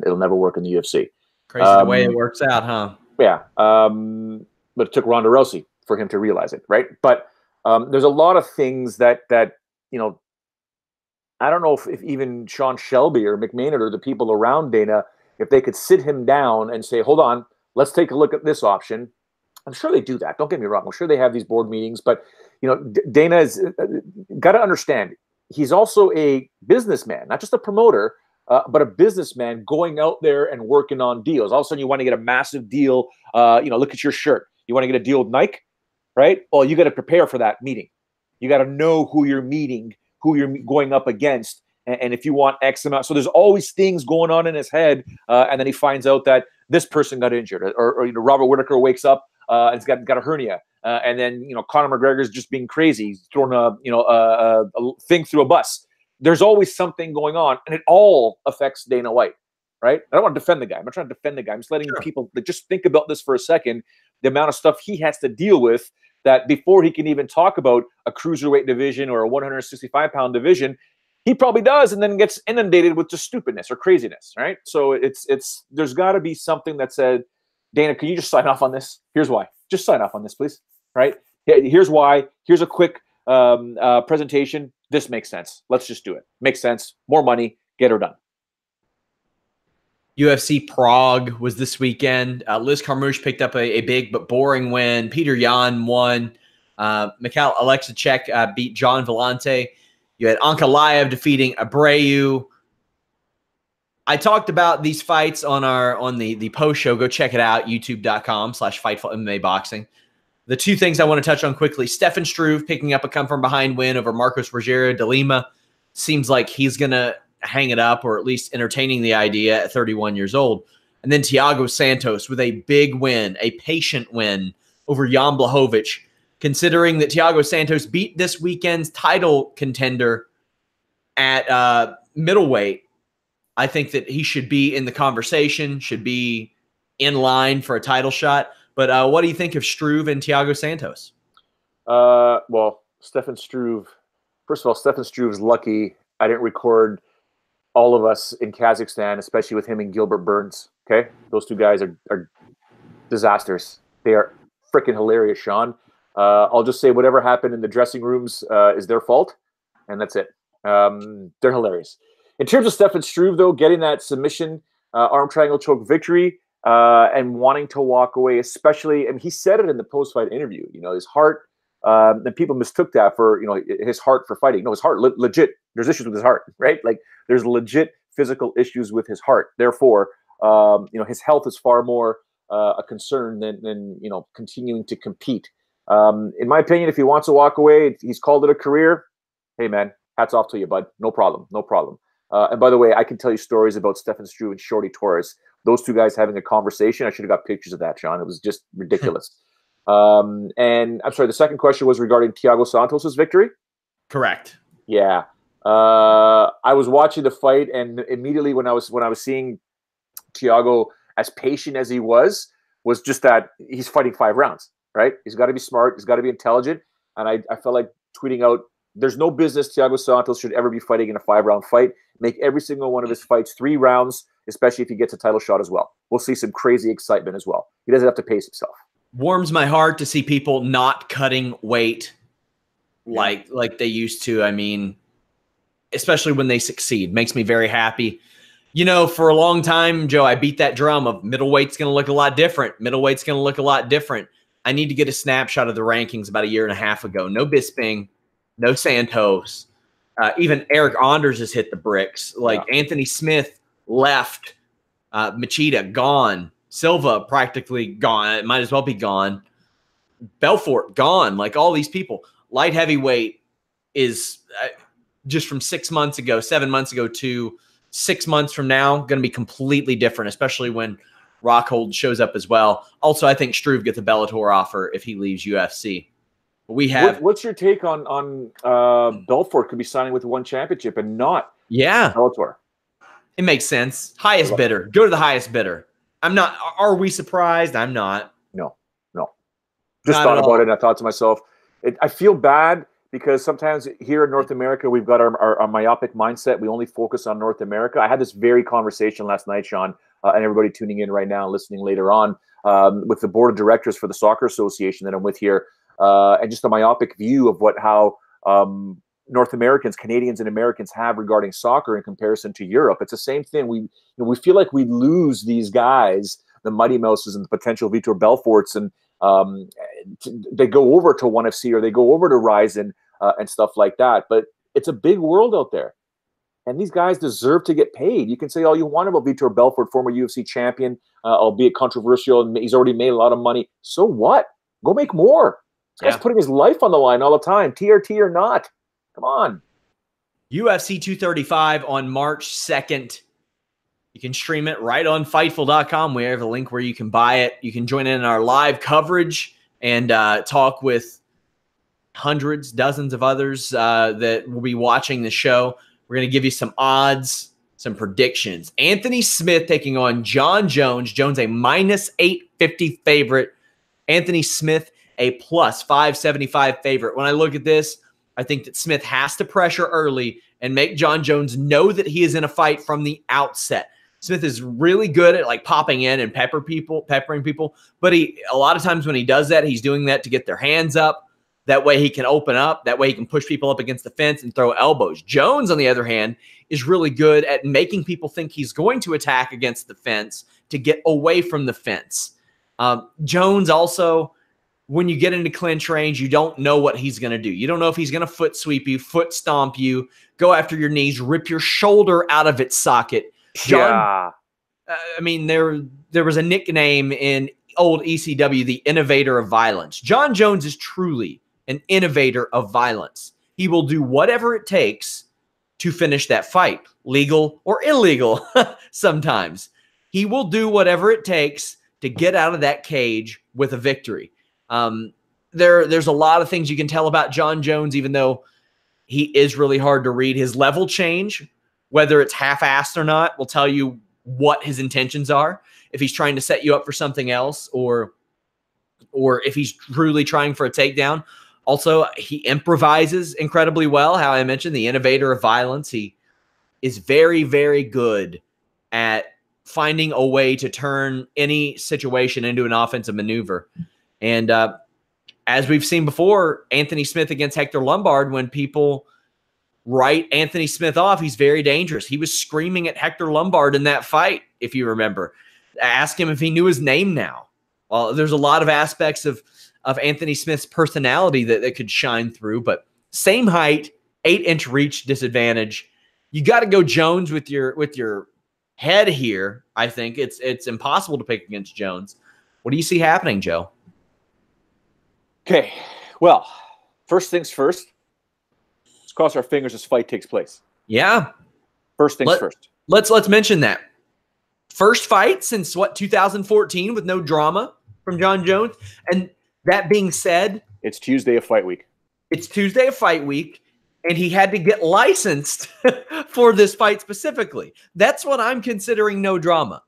It'll never work in the UFC. Crazy the way it works out, huh? Yeah. But it took Ronda Rousey for him to realize it, right? But there's a lot of things that I don't know if even Sean Shelby or McMahon or the people around Dana, if they could sit him down and say, hold on, let's take a look at this option. I'm sure they do that. Don't get me wrong. I'm sure they have these board meetings, but Dana has got to understand, he's also a businessman, not just a promoter, but a businessman going out there and working on deals. All of a sudden, you want to get a massive deal. Look at your shirt. You want to get a deal with Nike, right? Well, you got to prepare for that meeting. You got to know who you're meeting, who you're going up against, and if you want X amount. So there's always things going on in his head, and then he finds out that this person got injured, or Robert Whittaker wakes up and he's got a hernia, and then Conor McGregor's just being crazy, he's throwing a thing through a bus. There's always something going on, and it all affects Dana White, right? I don't want to defend the guy. I'm not trying to defend the guy. I'm just letting people just think about this for a second. The amount of stuff he has to deal with that before he can even talk about a cruiserweight division or a 165-pound division, he probably does, and then gets inundated with just stupidness or craziness, right? So there's got to be something that said, Dana, can you just sign off on this? Here's why. Just sign off on this, please. Right? Here's why. Here's a quick presentation. This makes sense. Let's just do it. Makes sense. More money. Get her done. UFC Prague was this weekend. Liz Carmouche picked up a big but boring win. Peter Yan won. Mikhail Alexachek beat John Vellante. You had Ankalaev defeating Abreu. I talked about these fights on the post show. Go check it out, youtube.com/Fightful MMA Boxing. The two things I want to touch on quickly: Stefan Struve picking up a come-from-behind win over Marcos Rogério de Lima. Seems like he's going to hang it up, or at least entertaining the idea at 31 years old. And then Thiago Santos with a big win, a patient win over Jan Blachowicz, considering that Thiago Santos beat this weekend's title contender at middleweight. I think that he should be in the conversation, should be in line for a title shot. But what do you think of Struve and Thiago Santos? Well, Stefan Struve, first of all, Stefan Struve's lucky I didn't record all of us in Kazakhstan, especially with him and Gilbert Burns. Okay? Those two guys are disasters. They are freaking hilarious, Sean. I'll just say whatever happened in the dressing rooms is their fault, and that's it. They're hilarious. In terms of Stefan Struve, though, getting that submission arm triangle choke victory and wanting to walk away, especially, and he said it in the post-fight interview, his heart, and people mistook that for, his heart for fighting. No, his heart, legit, there's issues with his heart, right? Like, there's legit physical issues with his heart. Therefore, his health is far more a concern than continuing to compete. In my opinion, if he wants to walk away, he's called it a career. Hey, man, hats off to you, bud. No problem. No problem. And by the way, I can tell you stories about Stefan Struve and Shorty Torres. Those two guys having a conversation. I should have got pictures of that, Sean. It was just ridiculous. And I'm sorry, the second question was regarding Thiago Santos's victory? Correct. Yeah. I was watching the fight, and immediately when I was seeing Thiago, as patient as he was just that he's fighting 5 rounds, right? He's got to be smart. He's got to be intelligent. And I felt like tweeting out, there's no business Thiago Santos should ever be fighting in a 5-round fight. Make every single one of his fights 3 rounds, especially if he gets a title shot as well. We'll see some crazy excitement as well. He doesn't have to pace himself. Warms my heart to see people not cutting weight like they used to. I mean, especially when they succeed. Makes me very happy. For a long time, Joe, I beat that drum of middleweight's going to look a lot different. Middleweight's going to look a lot different. I need to get a snapshot of the rankings about a year and a half ago. No Bisping, no Santos. Even Eric Anders has hit the bricks. Anthony Smith left. Machida gone. Silva practically gone. It might as well be gone. Belfort gone. All these people. Light heavyweight is just from 6 months ago, 7 months ago to 6 months from now going to be completely different, especially when Rockhold shows up as well. Also, I think Struve gets a Bellator offer if he leaves UFC. We have. What's your take on Belfort could be signing with one championship and not Bellator? It makes sense. Highest bidder. Go to the highest bidder. I'm not. Are we surprised? I'm not. No. Just thought about it, and I thought to myself, I feel bad because sometimes here in North America, we've got our myopic mindset. We only focus on North America. I had this very conversation last night, Sean, and everybody tuning in right now and listening later on with the board of directors for the Soccer Association that I'm with here, and just a myopic view of how North Americans, Canadians, and Americans have regarding soccer in comparison to Europe. It's the same thing. We feel like we lose these guys, the Mighty Mouses and the potential Vitor Belforts, and they go over to ONE FC or they go over to Ryzen and stuff like that. But it's a big world out there, and these guys deserve to get paid. You can say all you want about Vitor Belfort, former UFC champion, albeit controversial, and he's already made a lot of money. So what? Go make more. This guy's putting his life on the line all the time, TRT or not. Come on. UFC 235 on March 2nd. You can stream it right on Fightful.com. We have a link where you can buy it. You can join in our live coverage and talk with hundreds, dozens of others that will be watching the show. We're going to give you some odds, some predictions. Anthony Smith taking on John Jones. Jones a minus 850 favorite. Anthony Smith a plus 575 favorite. When I look at this, I think that Smith has to pressure early and make John Jones know that he is in a fight from the outset. Smith is really good at popping in and peppering people, but a lot of times when he does that, he's doing that to get their hands up. That way he can open up. That way he can push people up against the fence and throw elbows. Jones, on the other hand, is really good at making people think he's going to attack against the fence to get away from the fence. Jones also, when you get into clinch range, you don't know what he's going to do. You don't know if he's going to foot sweep you, foot stomp you, go after your knees, rip your shoulder out of its socket. John, I mean, there was a nickname in old ECW, the innovator of violence. John Jones is truly an innovator of violence. He will do whatever it takes to finish that fight, legal or illegal sometimes. He will do whatever it takes to get out of that cage with a victory. There's a lot of things you can tell about John Jones, even though he is really hard to read. His level change, whether it's half-assed or not, will tell you what his intentions are. If he's trying to set you up for something else, or if he's truly trying for a takedown. Also, he improvises incredibly well. How I mentioned, the innovator of violence. He is very, very good at finding a way to turn any situation into an offensive maneuver. And as we've seen before, Anthony Smith against Hector Lombard, when people write Anthony Smith off, he's very dangerous. He was screaming at Hector Lombard in that fight, if you remember. Ask him if he knew his name now. Well, there's a lot of aspects of Anthony Smith's personality that could shine through, but same height, 8-inch reach disadvantage. You got to go Jones with your head here. I think it's impossible to pick against Jones. What do you see happening, Joe? Okay, well, first things first. Let's cross our fingers this fight takes place. Yeah. First things first. Let's mention that. First fight since 2014 with no drama from Jon Jones. And that being said, it's Tuesday of fight week. It's Tuesday of fight week, and he had to get licensed for this fight specifically. That's what I'm considering no drama.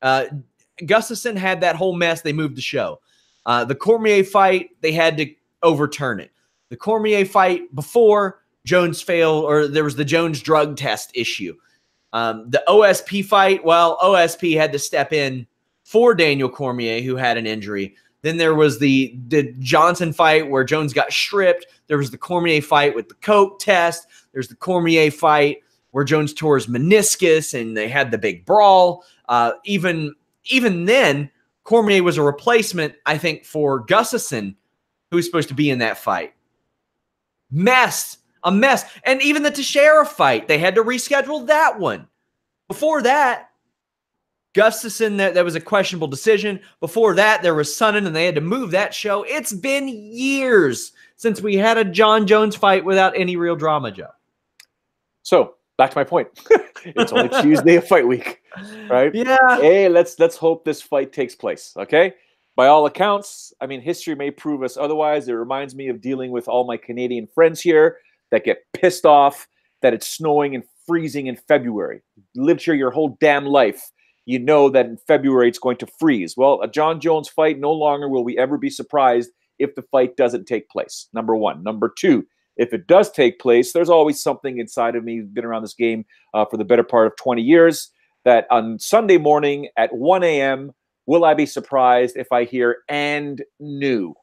Gustafsson had that whole mess. They moved the show. The Cormier fight, they had to overturn it. The Cormier fight before Jones failed, or there was the Jones drug test issue. The OSP fight, well, OSP had to step in for Daniel Cormier, who had an injury. Then there was the Johnson fight where Jones got stripped. There was the Cormier fight with the coke test. There's the Cormier fight where Jones tore his meniscus and they had the big brawl. Even then, Cormier was a replacement, I think, for Gustafsson, who was supposed to be in that fight. A mess. And even the Teixeira fight, they had to reschedule that one. Before that, Gustafsson, that was a questionable decision. Before that, there was Sonnen, and they had to move that show. It's been years since we had a Jon Jones fight without any real drama, Joe. So, back to my point. It's only Tuesday of fight week, right? Yeah. Hey, let's hope this fight takes place, okay? By all accounts, I mean, history may prove us otherwise. It reminds me of dealing with all my Canadian friends here that get pissed off that it's snowing and freezing in February. You lived here your whole damn life. You know that in February it's going to freeze. Well, a Jon Jones fight, no longer will we ever be surprised if the fight doesn't take place, number one. Number two, if it does take place, there's always something inside of me, been around this game for the better part of 20 years, that on Sunday morning at 1 a.m., will I be surprised if I hear "and new"?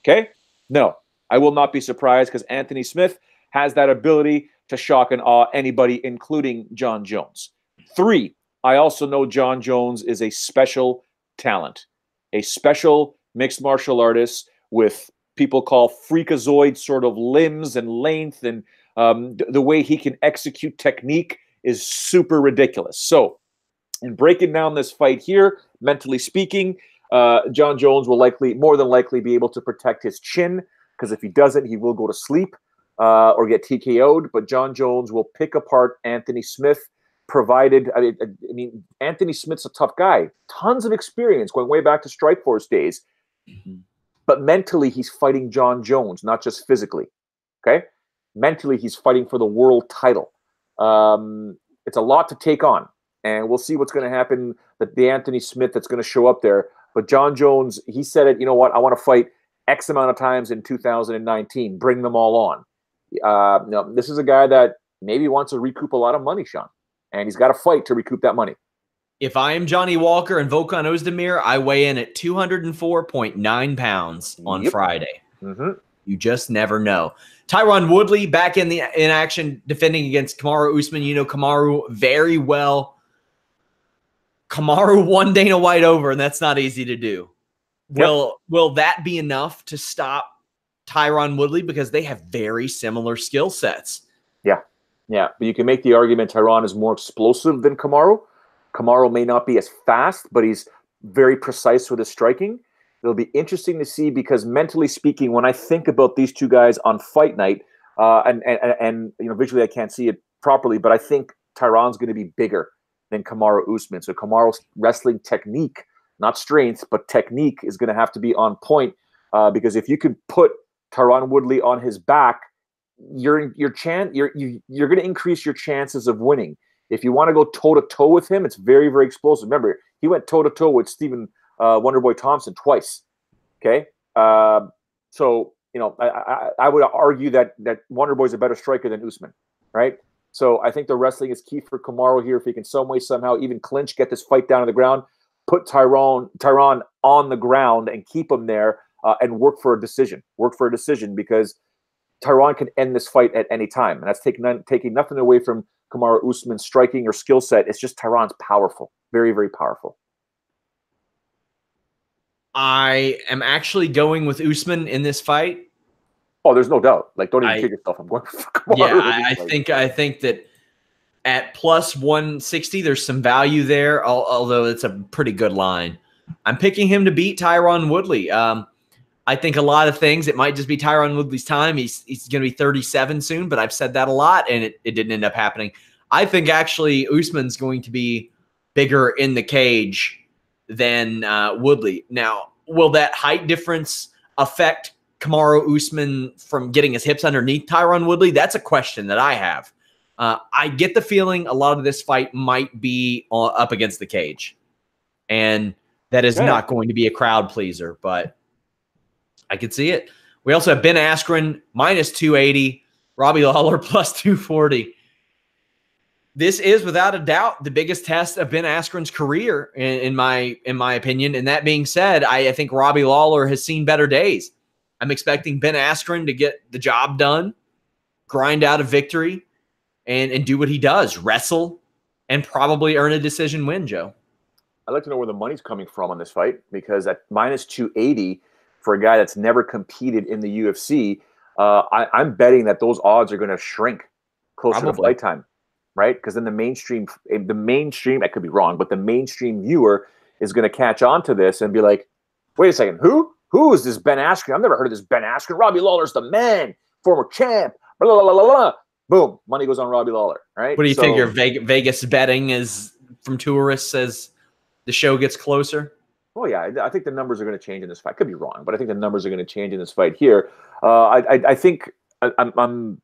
Okay? No, I will not be surprised because Anthony Smith has that ability to shock and awe anybody, including Jon Jones. 3, I also know Jon Jones is a special talent, a special mixed martial artist with people call freakazoid sort of limbs and length, and the way he can execute technique is super ridiculous. So, in breaking down this fight here, mentally speaking, Jon Jones will more than likely be able to protect his chin, because if he doesn't, he will go to sleep or get TKO'd. But Jon Jones will pick apart Anthony Smith, provided, I mean, Anthony Smith's a tough guy. Tons of experience going way back to Strikeforce days. But mentally, he's fighting Jon Jones, not just physically. Okay? Mentally, he's fighting for the world title. It's a lot to take on. And we'll see what's going to happen, the Anthony Smith that's going to show up there. But Jon Jones, he said it, you know what, I want to fight X amount of times in 2019. Bring them all on. No, this is a guy that maybe wants to recoup a lot of money, Sean. And he's got to fight to recoup that money. If I am Johnny Walker and Volkan Ozdemir, I weigh in at 204.9 pounds on Friday. Mm-hmm. You just never know. Tyron Woodley back in action defending against Kamaru Usman. You know Kamaru very well. Kamaru won Dana White over, and that's not easy to do. Yep. Will that be enough to stop Tyron Woodley? Because they have very similar skill sets. Yeah, but you can make the argument Tyron is more explosive than Kamaru. Kamaru may not be as fast, but he's very precise with his striking. It'll be interesting to see, because mentally speaking, when I think about these two guys on fight night, and you know, visually I can't see it properly, but I think Tyron's going to be bigger than Kamaru Usman. So Kamaru's wrestling technique, not strength, but technique, is going to have to be on point, because if you can put Tyron Woodley on his back, you're going to increase your chances of winning. If you want to go toe-to-toe with him, it's very, very explosive. Remember, he went toe-to-toe with Stephen Wonderboy Thompson twice. Okay? So, you know, I would argue that Wonderboy's a better striker than Usman, right? So I think the wrestling is key for Kamaru here. If he can some way, somehow, even clinch, get this fight down on the ground, put Tyron on the ground and keep him there, and work for a decision. Work for a decision, because Tyron can end this fight at any time. And that's taking nothing away from Kamaru Usman's striking or skill set. It's just Tyron's powerful. Very, very powerful. I am actually going with Usman in this fight. Oh, there's no doubt. Like, don't even kid yourself. I'm going for Kamaru. Yeah, I think that At plus 160, there's some value there, although it's a pretty good line. I'm picking him to beat Tyron Woodley. I think a lot of things. It might just be Tyron Woodley's time. He's going to be 37 soon, but I've said that a lot, and it didn't end up happening. I think actually Usman's going to be bigger in the cage than Woodley. Now, will that height difference affect Kamaru Usman from getting his hips underneath Tyron Woodley? That's a question that I have. I get the feeling a lot of this fight might be up against the cage, and that is not going to be a crowd pleaser, but I could see it. We also have Ben Askren minus 280, Robbie Lawler plus 240. This is without a doubt the biggest test of Ben Askren's career, in my opinion. And that being said, I think Robbie Lawler has seen better days. I'm expecting Ben Askren to get the job done, grind out a victory, and do what he does, wrestle, and probably earn a decision win, Joe. I'd like to know where the money's coming from on this fight, because at minus 280 for a guy that's never competed in the UFC, I'm betting that those odds are going to shrink closer to fight time, right? Because then the mainstream, I could be wrong, but the mainstream viewer is going to catch on to this and be like, wait a second, who is this Ben Askren? I've never heard of this Ben Askren. Robbie Lawler's the man, former champ, blah, blah, blah, blah, blah. Boom, money goes on Robbie Lawler, right? What do you figure? Vegas betting is from tourists as the show gets closer? Oh, yeah, I think the numbers are going to change in this fight. Could be wrong, but I think the numbers are going to change in this fight here. I think I'm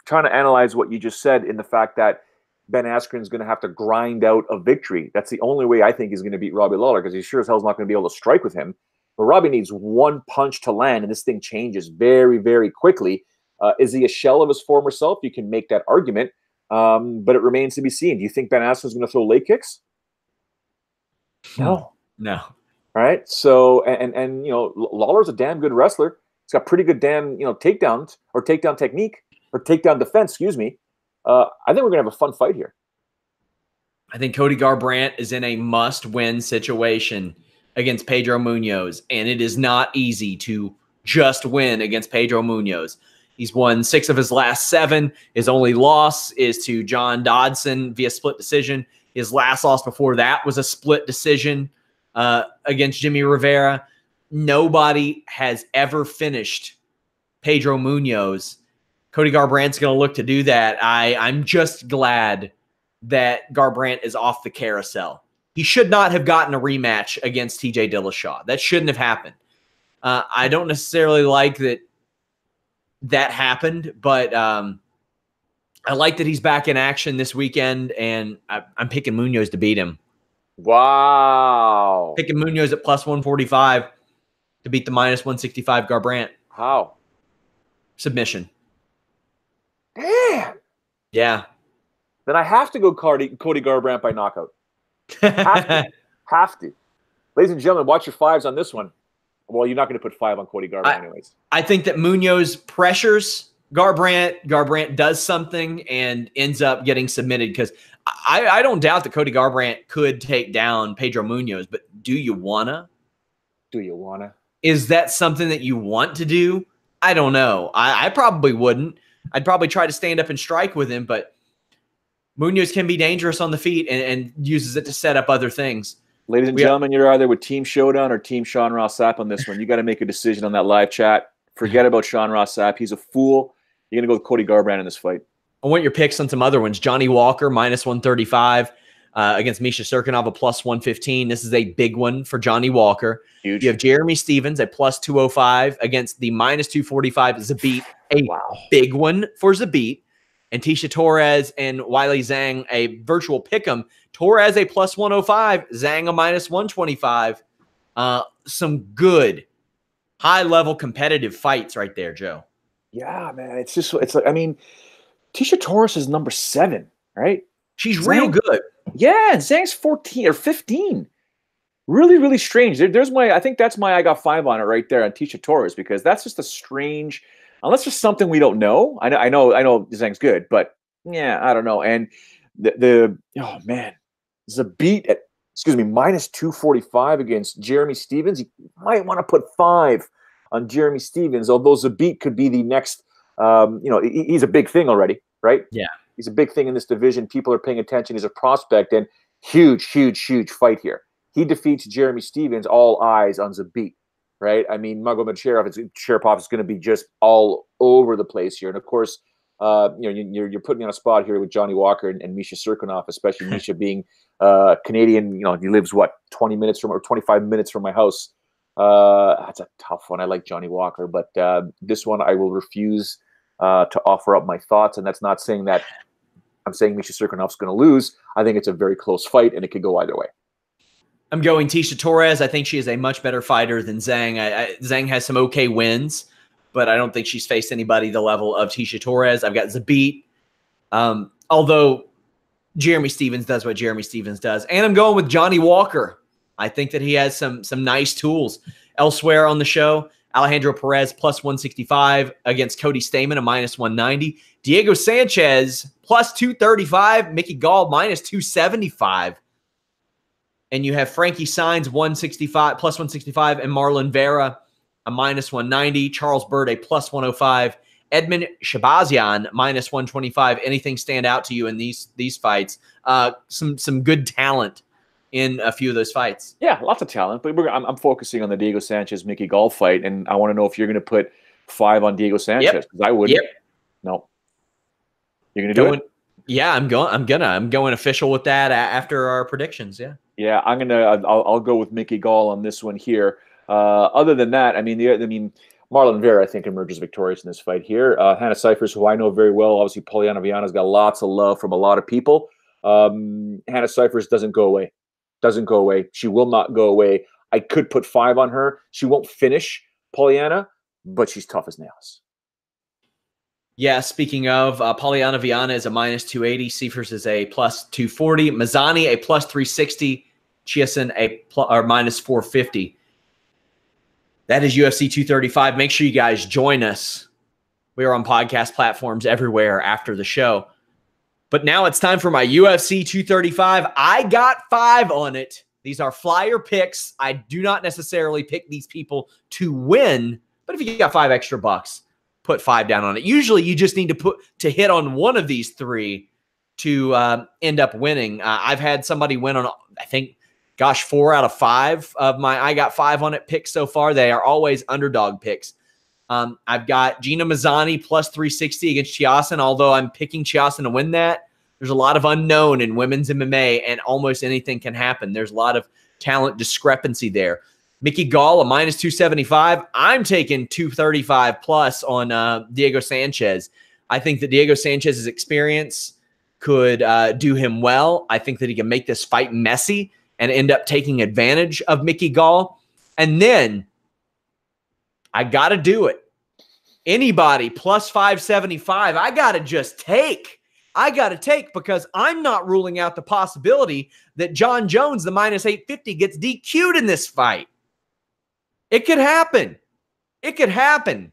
trying to analyze what you just said in the fact that Ben Askren is going to have to grind out a victory. That's the only way I think he's going to beat Robbie Lawler, because he sure as hell is not going to be able to strike with him. But Robbie needs one punch to land, and this thing changes very, very quickly. Is he a shell of his former self? You can make that argument, but it remains to be seen. Do you think Ben Askren is going to throw leg kicks? No. All right. So, and you know, Lawler's a damn good wrestler. He's got pretty good damn, takedowns or takedown technique or takedown defense, excuse me. I think we're going to have a fun fight here. I think Cody Garbrandt is in a must-win situation against Pedro Munoz, and it is not easy to just win against Pedro Munoz. He's won 6 of his last 7. His only loss is to John Dodson via split decision. His last loss before that was a split decision against Jimmy Rivera. Nobody has ever finished Pedro Munoz. Cody Garbrandt's going to look to do that. I'm just glad that Garbrandt is off the carousel. He should not have gotten a rematch against TJ Dillashaw. That shouldn't have happened. I don't necessarily like that happened, but I like that he's back in action this weekend, and I'm picking Munoz to beat him. Wow. Picking Munoz at plus 145 to beat the minus 165 Garbrandt. How? Submission. Damn. Yeah. Then I have to go Cody Garbrandt by knockout. Have to. Ladies and gentlemen, watch your 5s on this one. Well, you're not going to put 5 on Cody Garbrandt anyways. I think that Munoz pressures Garbrandt. Garbrandt does something and ends up getting submitted, because I don't doubt that Cody Garbrandt could take down Pedro Munoz, but do you wanna? Do you wanna? Is that something that you want to do? I don't know. I probably wouldn't. I'd probably try to stand up and strike with him, but Munoz can be dangerous on the feet and uses it to set up other things. Ladies and gentlemen, you're either with Team Showdown or Team Sean Ross Sapp on this one. You got to make a decision on that live chat. Forget about Sean Ross Sapp. He's a fool. You're going to go with Cody Garbrandt in this fight. I want your picks on some other ones. Johnny Walker, minus 135 against Misha Serkinov, a plus 115. This is a big one for Johnny Walker. Huge. You have Jeremy Stevens, a plus 205 against the minus 245 Zabit, a big one for Zabit. And Tisha Torres and Wiley Zhang, a virtual pick'em. Torres a plus 105, Zhang a minus 125. Some good, high-level competitive fights right there, Joe. Yeah, man. It's like, I mean, Tisha Torres is number 7, right? She's real good. Yeah, and Zhang's 14 or 15. Really, really strange. I think that's my I got 5 on it right there on Tisha Torres, because that's just a strange. Unless there's something we don't know. I know Zhang's good, but yeah, I don't know. And oh man, Zabit at minus 245 against Jeremy Stevens. You might want to put 5 on Jeremy Stevens, although Zabit could be the next. He's a big thing already, right? Yeah. He's a big thing in this division. People are paying attention. He's a prospect, and huge, huge, huge fight here. He defeats Jeremy Stephens, all eyes on Zabit, right? I mean, Magomedov Sharipov is going to be just all over the place here. And of course, you're putting me on a spot here with Johnny Walker and Misha Cirkunov, especially Misha being Canadian. He lives 20 minutes from or 25 minutes from my house. That's a tough one. I like Johnny Walker, but this one I will refuse to offer up my thoughts. And that's not saying that I'm saying Misha Cirkunov's going to lose. I think it's a very close fight, and it could go either way. I'm going Tecia Torres. I think she is a much better fighter than Zhang. Zhang has some okay wins, but I don't think she's faced anybody the level of Tecia Torres. I've got Zabit. Although Jeremy Stephens does what Jeremy Stephens does. And I'm going with Johnny Walker. I think that he has some nice tools. Elsewhere on the show, Alejandro Perez plus 165 against Cody Stamann, a minus 190. Diego Sanchez plus 235. Mickey Gall minus 275. And you have Frankie Saenz 165 plus 165 and Marlon Vera a minus 190. Charles Byrd a plus 105. Edmund Shabazian minus 125. Anything stand out to you in these fights? Some good talent in a few of those fights. Yeah, lots of talent. But I'm focusing on the Diego Sanchez Mickey Gall fight, and I want to know if you're going to put 5 on Diego Sanchez, because I wouldn't. Yep. No. You're going to do it? Yeah, I'm going official with that after our predictions. Yeah. Yeah, I'll go with Mickey Gall on this one here. Other than that, I mean, Marlon Vera, I think, emerges victorious in this fight here. Hannah Cifers, who I know very well, obviously Polyana Viana's got lots of love from a lot of people. Hannah Cifers doesn't go away. Doesn't go away. She will not go away. I could put 5 on her. She won't finish Polyana, but she's tough as nails. Yeah, speaking of, Polyana Viana is a minus 280. Cifers is a plus 240. Mazzani a plus 360. Chiasson a minus 450. That is UFC 235. Make sure you guys join us. We are on podcast platforms everywhere after the show. But now it's time for my UFC 235. I got 5 on it. These are flyer picks. I do not necessarily pick these people to win, but if you got 5 extra bucks, put 5 down on it. Usually you just need to hit on one of these 3 to end up winning. I've had somebody win on, I think, 4 out of 5 of my I got 5 on it picks so far. They are always underdog picks. I've got Gina Mazzani plus 360 against Chiasson, although I'm picking Chiasson to win that. There's a lot of unknown in women's MMA, and almost anything can happen. There's a lot of talent discrepancy there. Mickey Gall, a minus 275. I'm taking 235 plus on Diego Sanchez. I think that Diego Sanchez's experience could do him well. I think that he can make this fight messy and end up taking advantage of Mickey Gall. And then I got to do it. Anybody plus 575, I got to just take. I got to take, because I'm not ruling out the possibility that John Jones, the minus 850, gets DQ'd in this fight. It could happen. It could happen.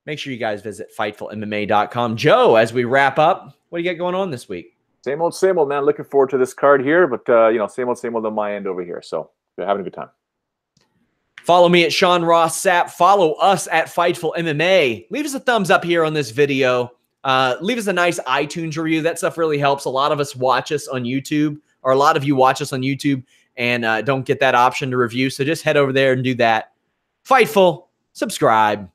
Make sure you guys visit FightfulMMA.com. Joe, as we wrap up, what do you got going on this week? Same old, man. Looking forward to this card here, but, same old on my end over here. So having a good time. Follow me at Sean Ross Sapp. Follow us at Fightful MMA. Leave us a thumbs up here on this video. Leave us a nice iTunes review. That stuff really helps. A lot of us watch us on YouTube, or a lot of you watch us on YouTube and don't get that option to review. So just head over there and do that. Fightful, subscribe.